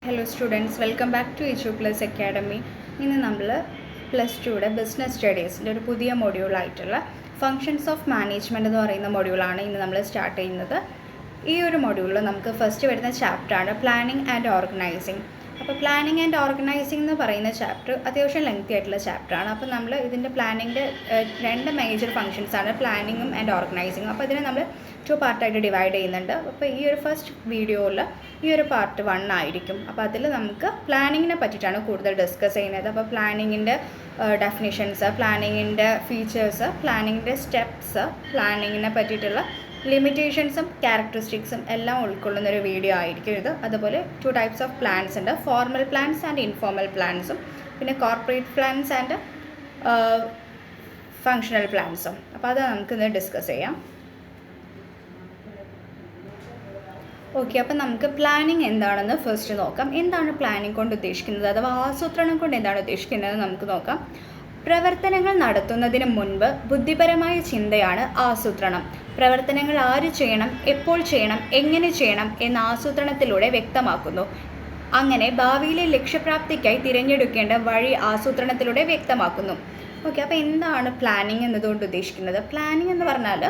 Hello students, welcome back to H plus academy. ഇന്ന് നമ്മൾ +2 business സ്റ്റഡീസിൻ്റെ ഒരു പുതിയ മൊഡ്യൂളായിട്ടുള്ള ഫങ്ഷൻസ് ഓഫ് മാനേജ്മെൻറ്റ് എന്ന് പറയുന്ന മൊഡ്യൂളാണ് ഇന്ന് നമ്മൾ സ്റ്റാർട്ട് ചെയ്യുന്നത്. ഈ ഒരു മൊഡ്യൂളിൽ നമുക്ക് ഫസ്റ്റ് വരുന്ന ചാപ്റ്ററാണ് പ്ലാനിങ് ആൻഡ് ഓർഗനൈസിങ്. അപ്പോൾ പ്ലാനിങ് ആൻഡ് ഓർഗനൈസിങ് എന്ന് പറയുന്ന ചാപ്റ്റർ അത്യാവശ്യം ലെങ്തി ആയിട്ടുള്ള ചാപ്റ്ററാണ്. അപ്പോൾ നമ്മൾ ഇതിൻ്റെ പ്ലാനിങ്ങിൻ്റെ രണ്ട് മേജർ ഫങ്ഷൻസാണ് പ്ലാനിങ്ങും ആൻഡ് ഓർഗനൈസിങ്ങും. അപ്പോൾ ഇതിനെ നമ്മൾ 2 പാർട്ടായിട്ട് ഡിവൈഡ് ചെയ്യുന്നുണ്ട്. അപ്പോൾ ഈ ഒരു ഫസ്റ്റ് വീഡിയോയിൽ ഈ ഒരു പാർട്ട് 1 ആയിരിക്കും. അപ്പോൾ അതിൽ നമുക്ക് പ്ലാനിങ്ങിനെ പറ്റിയിട്ടാണ് കൂടുതൽ ഡിസ്കസ് ചെയ്യുന്നത്. അപ്പോൾ പ്ലാനിങ്ങിൻ്റെ ഡെഫിനിഷൻസ്, പ്ലാനിങ്ങിൻ്റെ ഫീച്ചേഴ്സ്, പ്ലാനിങ്ങിൻ്റെ സ്റ്റെപ്സ്, പ്ലാനിങ്ങിനെ പറ്റിയിട്ടുള്ള ലിമിറ്റേഷൻസും ക്യാരക്ടറിസ്റ്റിക്സും എല്ലാം ഉൾക്കൊള്ളുന്നൊരു വീഡിയോ ആയിരിക്കും ഇത്. അതുപോലെ 2 ടൈപ്സ് ഓഫ് പ്ലാൻസ് ഉണ്ട്, ഫോർമൽ പ്ലാൻസ് ആൻഡ് ഇൻഫോർമൽ പ്ലാൻസും, പിന്നെ കോർപ്പറേറ്റ് പ്ലാൻസ് ആൻഡ് ഫങ്ഷണൽ പ്ലാൻസും. അപ്പോൾ അത് നമുക്കിന്ന് ഡിസ്കസ് ചെയ്യാം. ഓക്കെ, അപ്പം നമുക്ക് പ്ലാനിങ് എന്താണെന്ന് ഫസ്റ്റ് നോക്കാം. എന്താണ് പ്ലാനിങ് കൊണ്ട് ഉദ്ദേശിക്കുന്നത്, അഥവാ ആസൂത്രണം കൊണ്ട് എന്താണ് ഉദ്ദേശിക്കുന്നത് നമുക്ക് നോക്കാം. പ്രവർത്തനങ്ങൾ നടത്തുന്നതിന് മുൻപ് ബുദ്ധിപരമായ ചിന്തയാണ് ആസൂത്രണം. പ്രവർത്തനങ്ങൾ ആര് ചെയ്യണം, എപ്പോൾ ചെയ്യണം, എങ്ങനെ ചെയ്യണം എന്ന ആസൂത്രണത്തിലൂടെ വ്യക്തമാക്കുന്നു. അങ്ങനെ ഭാവിയിലെ ലക്ഷ്യപ്രാപ്തിക്കായി തിരഞ്ഞെടുക്കേണ്ട വഴി ആസൂത്രണത്തിലൂടെ വ്യക്തമാക്കുന്നു. ഓക്കെ, അപ്പോൾ എന്താണ് പ്ലാനിങ് എന്നതുകൊണ്ട് ഉദ്ദേശിക്കുന്നത്? പ്ലാനിങ് എന്ന് പറഞ്ഞാൽ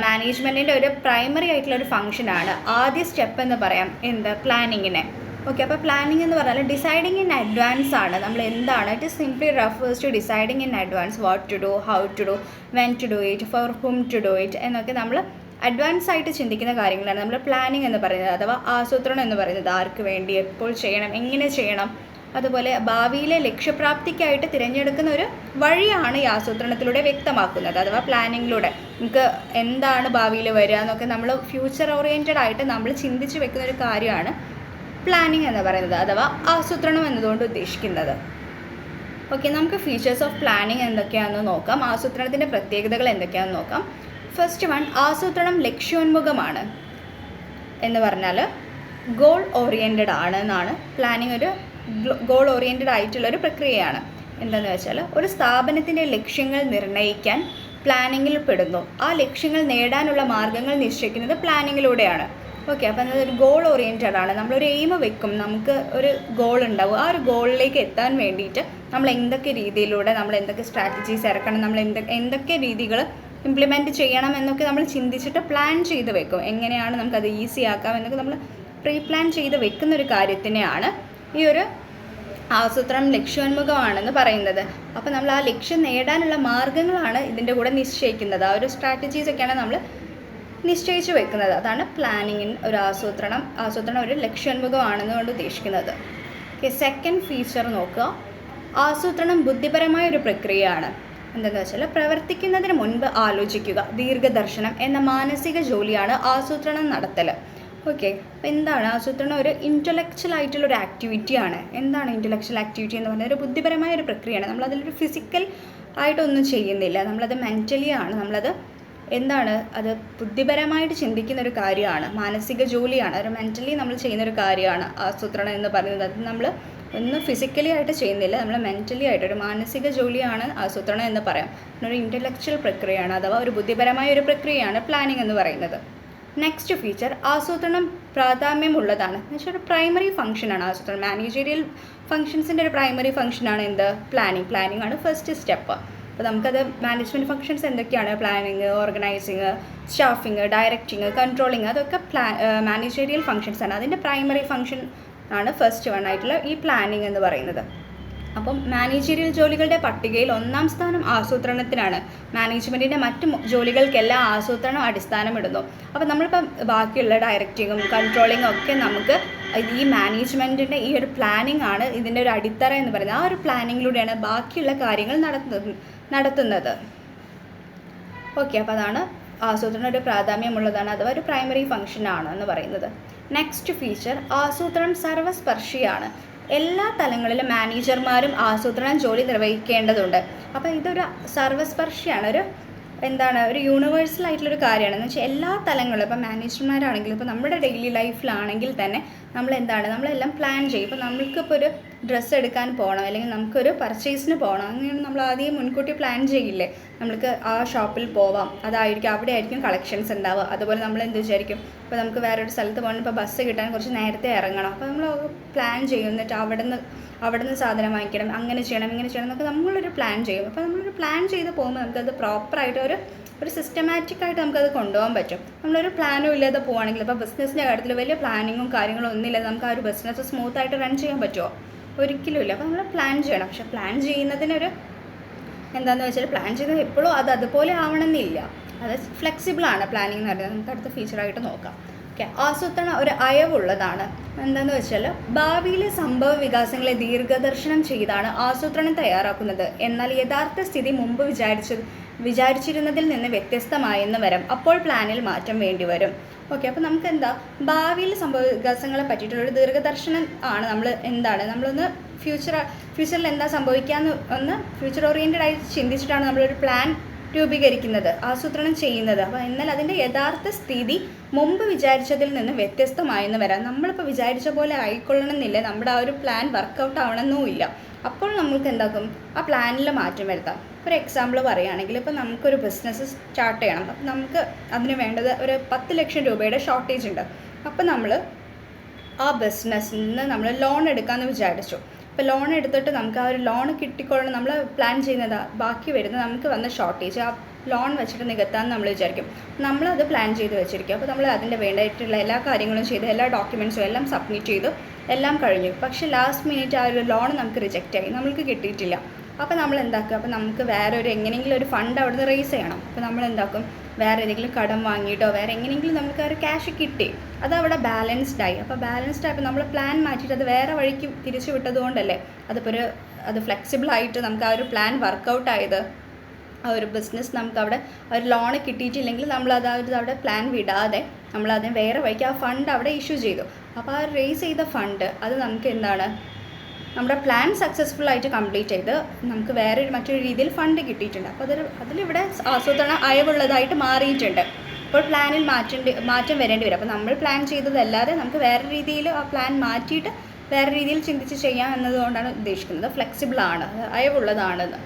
മാനേജ്മെൻറ്റിൻ്റെ ഒരു പ്രൈമറി ആയിട്ടുള്ള ഒരു ഫംഗ്ഷനാണ്. ആദ്യ സ്റ്റെപ്പ് എന്ന് പറയാം പ്ലാനിങ്ങിനെ. ഓക്കെ, അപ്പോൾ പ്ലാനിങ് എന്ന് പറഞ്ഞാൽ ഡിസൈഡിങ് ഇൻ അഡ്വാൻസ് ആണ്. നമ്മൾ എന്താണ്, it is simply refers to deciding in advance what to do, how to do, when to do it, for whom to do it എന്നൊക്കെ നമ്മൾ അഡ്വാൻസ് ആയിട്ട് ചിന്തിക്കുന്ന കാര്യങ്ങളാണ് നമ്മൾ പ്ലാനിങ് എന്ന് പറയുന്നത്, അഥവാ ആസൂത്രണം എന്ന് പറയുന്നത്. ആർക്ക് വേണ്ടി, എപ്പോൾ ചെയ്യണം, എങ്ങനെ ചെയ്യണം, അതുപോലെ ഭാവിയിലെ ലക്ഷ്യപ്രാപ്തിക്കായിട്ട് തിരഞ്ഞെടുക്കുന്ന ഒരു വഴിയാണ് ഈ ആസൂത്രണത്തിലൂടെ വ്യക്തമാക്കുന്നത്, അഥവാ പ്ലാനിങ്ങിലൂടെ. നമുക്ക് എന്താണ് ഭാവിയിൽ വരിക എന്നൊക്കെ നമ്മൾ ഫ്യൂച്ചർ ഓറിയൻറ്റഡ് ആയിട്ട് നമ്മൾ ചിന്തിച്ച് വെക്കുന്ന ഒരു കാര്യമാണ് പ്ലാനിങ് എന്ന് പറയുന്നത്, അഥവാ ആസൂത്രണം എന്നതുകൊണ്ട് ഉദ്ദേശിക്കുന്നത്. ഓക്കെ, നമുക്ക് ഫീച്ചേഴ്സ് ഓഫ് പ്ലാനിങ് എന്തൊക്കെയാണെന്ന് നോക്കാം. ആസൂത്രണത്തിൻ്റെ പ്രത്യേകതകൾ എന്തൊക്കെയാണെന്ന് നോക്കാം. ഫസ്റ്റ് വൺ, ആസൂത്രണം ലക്ഷ്യോന്മുഖമാണ് എന്ന് പറഞ്ഞാൽ ഗോൾ ഓറിയൻറ്റഡ് ആണ് എന്നാണ്. പ്ലാനിങ് ഒരു ഗോൾ ഓറിയൻറ്റഡ് ആയിട്ടുള്ളൊരു പ്രക്രിയയാണ്. എന്താണെന്ന് വെച്ചാൽ ഒരു സ്ഥാപനത്തിൻ്റെ ലക്ഷ്യങ്ങൾ നിർണ്ണയിക്കാൻ പ്ലാനിങ്ങിൽ പെടുന്നു. ആ ലക്ഷ്യങ്ങൾ നേടാനുള്ള മാർഗ്ഗങ്ങൾ നിശ്ചയിക്കുന്നത് പ്ലാനിങ്ങിലൂടെയാണ്. ഓക്കെ, അപ്പം അതൊരു ഗോൾ ഓറിയൻറ്റഡ് ആണ്. നമ്മളൊരു എയിം വെക്കും, നമുക്ക് ഒരു ഗോൾ ഉണ്ടാവും. ആ ഒരു ഗോളിലേക്ക് എത്താൻ വേണ്ടിയിട്ട് നമ്മൾ എന്തൊക്കെ രീതിയിലൂടെ, നമ്മൾ എന്തൊക്കെ സ്ട്രാറ്റജീസ് ഇറക്കണം, നമ്മൾ എന്തൊക്കെ രീതികൾ ഇംപ്ലിമെൻറ്റ് ചെയ്യണം എന്നൊക്കെ നമ്മൾ ചിന്തിച്ചിട്ട് പ്ലാൻ ചെയ്ത് വെക്കും. എങ്ങനെയാണ് നമുക്കത് ഈസി ആക്കാം എന്നൊക്കെ നമ്മൾ പ്രീ പ്ലാൻ ചെയ്ത് വെക്കുന്നൊരു കാര്യത്തിനെയാണ് ഈ ഒരു ആസൂത്രണം ലക്ഷ്യോന്മുഖമാണെന്ന് പറയുന്നത്. അപ്പോൾ നമ്മൾ ആ ലക്ഷ്യം നേടാനുള്ള മാർഗ്ഗങ്ങളാണ് ഇതിൻ്റെ കൂടെ നിശ്ചയിക്കുന്നത്. ആ ഒരു സ്ട്രാറ്റജീസൊക്കെയാണ് നമ്മൾ നിശ്ചയിച്ച് വെക്കുന്നത്. അതാണ് പ്ലാനിങ്ങിന് ഒരു ആസൂത്രണം ഒരു ലക്ഷ്യോന്മുഖമാണെന്ന് കൊണ്ട് ഉദ്ദേശിക്കുന്നത്. ഓക്കെ, സെക്കൻഡ് ഫീച്ചർ നോക്കുക. ആസൂത്രണം ബുദ്ധിപരമായ ഒരു പ്രക്രിയയാണ്. എന്താണെന്ന് വെച്ചാൽ പ്രവർത്തിക്കുന്നതിന് മുൻപ് ആലോചിക്കുക, ദീർഘദർശനം എന്ന മാനസിക ജോലിയാണ് ആസൂത്രണം നടത്തൽ. ഓക്കെ, അപ്പോൾ എന്താണ് ആസൂത്രണം? ഒരു ഇൻ്റലക്ച്വൽ ആയിട്ടുള്ളൊരു ആക്ടിവിറ്റിയാണ്. എന്താണ് ഇൻ്റലക്ച്വൽ ആക്ടിവിറ്റി എന്ന് പറഞ്ഞാൽ ഒരു ബുദ്ധിപരമായ ഒരു പ്രക്രിയയാണ്. നമ്മളതിലൊരു ഫിസിക്കൽ ആയിട്ടൊന്നും ചെയ്യുന്നില്ല, നമ്മളത് മെൻ്റലി ആണ്. നമ്മളത് എന്താണ്, അത് ബുദ്ധിപരമായിട്ട് ചിന്തിക്കുന്ന ഒരു കാര്യമാണ്, മാനസിക ജോലിയാണ്, ഒരു മെൻ്റലി നമ്മൾ ചെയ്യുന്നൊരു കാര്യമാണ് ആസൂത്രണം എന്ന് പറയുന്നത്. അത് നമ്മൾ ഒന്നും ഫിസിക്കലി ആയിട്ട് ചെയ്യുന്നില്ല, നമ്മൾ മെൻ്റലി ആയിട്ട് ഒരു മാനസിക ജോലിയാണ് ആസൂത്രണം എന്ന് പറയാം. ഒരു ഇൻ്റലക്ച്വൽ പ്രക്രിയയാണ്, അഥവാ ഒരു ബുദ്ധിപരമായ ഒരു പ്രക്രിയയാണ് പ്ലാനിങ് എന്ന് പറയുന്നത്. നെക്സ്റ്റ് ഫീച്ചർ, ആസൂത്രണം പ്രാധാന്യമുള്ളതാണ്. എന്നുവെച്ചാൽ ഒരു പ്രൈമറി ഫംഗ്ഷനാണ് ആസൂത്രണം. മാനേജീരിയൽ ഫംഗ്ഷൻസിൻ്റെ ഒരു പ്രൈമറി ഫംഗ്ഷനാണ് പ്ലാനിങ് ആണ് ഫസ്റ്റ് സ്റ്റെപ്പ്. അപ്പോൾ നമുക്കത് മാനേജ്മെൻറ്റ് ഫംഗ്ഷൻസ് എന്തൊക്കെയാണ്? Planning, organising, staffing, directing, controlling, അതൊക്കെ മാനേജീരിയൽ ഫംഗ്ഷൻസ് ആണ്. അതിൻ്റെ പ്രൈമറി ഫംഗ്ഷൻ ആണ് ഫസ്റ്റ് വൺ ആയിട്ടുള്ള ഈ പ്ലാനിങ് എന്ന് പറയുന്നത്. അപ്പം മാനേജീരിയൽ ജോലികളുടെ പട്ടികയിൽ 1-ാം സ്ഥാനം ആസൂത്രണത്തിനാണ്. മാനേജ്മെൻറ്റിൻ്റെ മറ്റ് ജോലികൾക്കെല്ലാം ആസൂത്രണം അടിസ്ഥാനമിടുന്നു. അപ്പോൾ നമ്മളിപ്പം ബാക്കിയുള്ള ഡയറക്റ്റിങ്ങും കൺട്രോളിങ്ങും ഒക്കെ നമുക്ക് ഈ മാനേജ്മെൻറ്റിൻ്റെ ഈ ഒരു പ്ലാനിങ് ആണ് ഇതിൻ്റെ ഒരു അടിത്തറ എന്ന് പറയുന്നത്. ആ ഒരു പ്ലാനിങ്ങിലൂടെയാണ് ബാക്കിയുള്ള കാര്യങ്ങൾ നടത്തുന്നത്. ഓക്കെ, അപ്പോൾ അതാണ് ആസൂത്രണം ഒരു പ്രാധാന്യമുള്ളതാണ്, അഥവാ ഒരു പ്രൈമറി ഫംഗ്ഷനാണ് എന്ന് പറയുന്നത്. നെക്സ്റ്റ് ഫീച്ചർ, ആസൂത്രണം സർവസ്പർശിയാണ്. എല്ലാ തലങ്ങളിലും മാനേജർമാരും ആസൂത്രണം ജോലി നിർവഹിക്കേണ്ടതുണ്ട്. അപ്പോൾ ഇതൊരു സർവസ്പർശിയാണ്, ഒരു യൂണിവേഴ്സൽ ആയിട്ടുള്ളൊരു കാര്യമാണ്. എന്ന് വെച്ചാൽ എല്ലാ തലങ്ങളിലും, ഇപ്പോൾ മാനേജർമാരാണെങ്കിലും ഇപ്പോൾ നമ്മുടെ ഡെയിലി ലൈഫിലാണെങ്കിൽ തന്നെ നമ്മളെല്ലാം പ്ലാൻ ചെയ്യും. ഇപ്പോൾ നമ്മൾക്കിപ്പോൾ ഒരു ഡ്രസ്സ് എടുക്കാൻ പോകണം, അല്ലെങ്കിൽ നമുക്കൊരു പർച്ചേസിന് പോകണം, അങ്ങനെ നമ്മൾ ആദ്യം മുൻകൂട്ടി പ്ലാൻ ചെയ്യില്ലേ, നമ്മൾക്ക് ആ ഷോപ്പിൽ പോവാം, അവിടെ ആയിരിക്കും കളക്ഷൻസ് ഉണ്ടാവുക. അതുപോലെ നമ്മൾ എന്ത് വിചാരിക്കും, ഇപ്പോൾ നമുക്ക് വേറൊരു സ്ഥലത്ത് പോകണം, ഇപ്പോൾ ബസ് കിട്ടാൻ കുറച്ച് നേരത്തെ ഇറങ്ങണം, അപ്പോൾ നമ്മൾ പ്ലാൻ ചെയ്യും. എന്നിട്ട് അവിടുന്ന് സാധനം വാങ്ങിക്കണം, അങ്ങനെ ചെയ്യണം ഇങ്ങനെ ചെയ്യണം എന്നൊക്കെ നമ്മളൊരു പ്ലാൻ ചെയ്യും. അപ്പോൾ നമ്മളൊരു പ്ലാൻ ചെയ്ത് പോകുമ്പോൾ നമുക്കത് പ്രോപ്പറായിട്ട് ഒരു സിസ്റ്റമാറ്റിക്കായിട്ട് നമുക്കത് കൊണ്ടുപോകാൻ പറ്റും. നമ്മളൊരു പ്ലാനും ഇല്ലാതെ പോവുകയാണെങ്കിൽ, ഇപ്പോൾ ബിസിനസ്സിൻ്റെ കാര്യത്തിൽ വലിയ പ്ലാനിങ്ങും കാര്യങ്ങളും ഒന്നുമില്ലാതെ നമുക്ക് ആ ഒരു ബിസിനസ് സ്മൂത്തായിട്ട് റൺ ചെയ്യാൻ പറ്റുമോ? ഒരിക്കലും ഇല്ല. അപ്പോൾ നമ്മൾ പ്ലാൻ ചെയ്യണം. പക്ഷേ പ്ലാൻ ചെയ്യുന്നതിനൊരു എന്താണെന്ന് വെച്ചാൽ, പ്ലാൻ ചെയ്യുന്നത് എപ്പോഴും അതുപോലെ ആവണമെന്നില്ല. അത് ഫ്ലെക്സിബിളാണ് പ്ലാനിങ് എന്ന് പറയുന്നത്. നമുക്ക് അടുത്ത ഫീച്ചറായിട്ട് നോക്കാം. ഓക്കെ, ആസൂത്രണം ഒരു അയവുള്ളതാണ്. എന്താണെന്ന് വെച്ചാൽ, ഭാവിയിലെ സംഭവ വികാസങ്ങളെ ദീർഘദർശനം ചെയ്താണ് ആസൂത്രണം തയ്യാറാക്കുന്നത്. എന്നാൽ യഥാർത്ഥ സ്ഥിതി മുമ്പ് വിചാരിച്ചിരുന്നതിൽ നിന്ന് വ്യത്യസ്തമായെന്ന് വരും. അപ്പോൾ പ്ലാനിൽ മാറ്റം വേണ്ടി വരും. ഓക്കെ, അപ്പോൾ നമുക്ക് ഭാവിയിലെ സംഭവ വികാസങ്ങളെ പറ്റിയിട്ടുള്ളൊരു ദീർഘദർശനം ആണ് നമ്മളൊന്ന് ഫ്യൂച്ചറിൽ എന്താ സംഭവിക്കാമെന്ന് ഒന്ന് ഫ്യൂച്ചർ ഓറിയൻറ്റഡ് ആയിട്ട് ചിന്തിച്ചിട്ടാണ് നമ്മളൊരു പ്ലാൻ രൂപീകരിക്കുന്നത്, ആസൂത്രണം ചെയ്യുന്നത്. അപ്പോൾ എന്നാൽ അതിൻ്റെ യഥാർത്ഥ സ്ഥിതി മുമ്പ് വിചാരിച്ചതിൽ നിന്ന് വ്യത്യസ്തമായെന്ന് വരാം. നമ്മളിപ്പോൾ വിചാരിച്ച പോലെ ആയിക്കൊള്ളണമെന്നില്ല, നമ്മുടെ ആ ഒരു പ്ലാൻ വർക്കൗട്ട് ആവണമെന്നുമില്ല. അപ്പോൾ നമുക്ക് എന്താക്കും, ആ പ്ലാനിൽ മാറ്റം വരുത്താം. ഒരു എക്സാമ്പിൾ പറയുകയാണെങ്കിൽ, ഇപ്പോൾ നമുക്കൊരു ബിസിനസ് സ്റ്റാർട്ട് ചെയ്യണം. അപ്പം നമുക്ക് അതിന് വേണ്ടത് ഒരു 10 ലക്ഷം രൂപയുടെ ഷോർട്ടേജ് ഉണ്ട്. അപ്പോൾ നമ്മൾ ആ ബിസിനസ്സിൽ നിന്ന് നമ്മൾ ലോൺ എടുക്കാമെന്ന് വിചാരിച്ചു. ഇപ്പോൾ ലോൺ എടുത്തിട്ട് നമുക്ക് ആ ഒരു ലോൺ കിട്ടിക്കൊള്ളണം നമ്മൾ പ്ലാൻ ചെയ്യുന്നത്, ബാക്കി വരുന്നത് നമുക്ക് വന്ന ഷോർട്ടേജ് ആ ലോൺ വെച്ചിട്ട് നികത്താമെന്ന് നമ്മൾ വിചാരിക്കും. നമ്മളത് പ്ലാൻ ചെയ്ത് വെച്ചിരിക്കും. അപ്പോൾ നമ്മൾ അതിൻ്റെ വേണ്ടിയിട്ടുള്ള എല്ലാ കാര്യങ്ങളും ചെയ്ത് എല്ലാ ഡോക്യുമെൻറ്റ്സും എല്ലാം സബ്മിറ്റ് ചെയ്തു, എല്ലാം കഴിഞ്ഞു. പക്ഷേ ലാസ്റ്റ് മിനിറ്റ് ആ ഒരു ലോൺ നമുക്ക് റിജക്റ്റ് ആയി, നമ്മൾക്ക് കിട്ടിയിട്ടില്ല. അപ്പോൾ നമ്മൾ എന്താക്കുക, അപ്പോൾ നമുക്ക് എങ്ങനെയെങ്കിലും ഒരു ഫണ്ട് അവിടെ നിന്ന് റേസ് ചെയ്യണം. അപ്പോൾ നമ്മൾ എന്താക്കും, വേറെ ഏതെങ്കിലും കടം വാങ്ങിയിട്ടോ വേറെ എങ്ങനെയെങ്കിലും നമുക്ക് ആ ഒരു ക്യാഷ് കിട്ടി, അത് അവിടെ ബാലൻസ്ഡ് ആയി. അപ്പോൾ ബാലൻസ്ഡ് ആയപ്പോൾ നമ്മൾ പ്ലാൻ മാറ്റിയിട്ട് അത് വേറെ വഴിക്ക് തിരിച്ചു വിട്ടതുകൊണ്ടല്ലേ അത് ഫ്ലെക്സിബിളായിട്ട് നമുക്ക് ആ ഒരു പ്ലാൻ വർക്കൗട്ട് ആയത്. ആ ഒരു ബിസിനസ് നമുക്ക് അവിടെ ഒരു ലോൺ കിട്ടിയിട്ടില്ലെങ്കിൽ അവിടെ പ്ലാൻ വിടാതെ നമ്മളതിന് വേറെ വഴിക്ക് ആ ഫണ്ട് അവിടെ ഇഷ്യൂ ചെയ്തു. അപ്പോൾ ആ റേസ് ചെയ്ത ഫണ്ട് അത് നമുക്ക് നമ്മുടെ പ്ലാൻ സക്സസ്ഫുൾ ആയിട്ട് കംപ്ലീറ്റ് ചെയ്ത് നമുക്ക് മറ്റൊരു രീതിയിൽ ഫണ്ട് കിട്ടിയിട്ടുണ്ട്. അപ്പോൾ അതിലിവിടെ ആസൂത്രണം അയവുള്ളതായിട്ട് മാറിയിട്ടുണ്ട്. അപ്പോൾ പ്ലാനിൽ മാറ്റം വരേണ്ടി വരും. അപ്പോൾ നമ്മൾ പ്ലാൻ ചെയ്തതല്ലാതെ നമുക്ക് വേറെ രീതിയിൽ ആ പ്ലാൻ മാറ്റിയിട്ട് വേറെ രീതിയിൽ ചിന്തിച്ച് ചെയ്യാം എന്നതുകൊണ്ടാണ് ഉദ്ദേശിക്കുന്നത്. ഫ്ലെക്സിബിളാണ്, അയവുള്ളതാണെന്ന്.